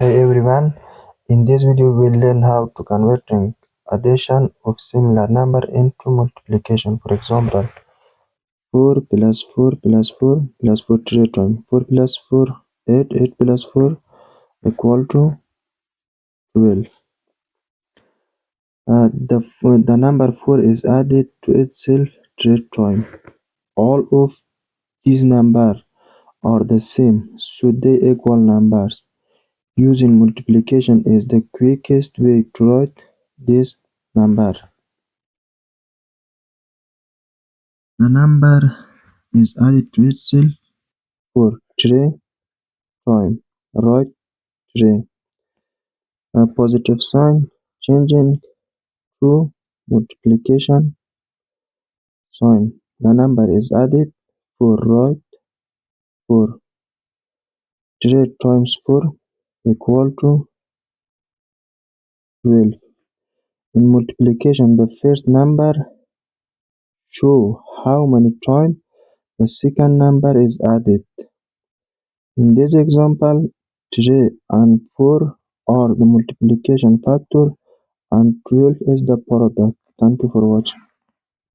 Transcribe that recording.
Hey everyone, in this video we'll learn how to converting addition of similar number into multiplication. For example, 4 plus 4 plus 4 plus 4 three times. 4 plus 4, 8, 8 plus 4 equal to 12. The number 4 is added to itself three times. All of these numbers are the same, so they equal numbers. Using multiplication is the quickest way to write this number. The number is added to itself for three times. Write 3. A positive sign changing to multiplication sign. The number is added for write 4. 3 times 4 equal to 12. In multiplication, the first number show how many times the second number is added. In this example, 3 and 4 are the multiplication factor and 12 is the product. Thank you for watching.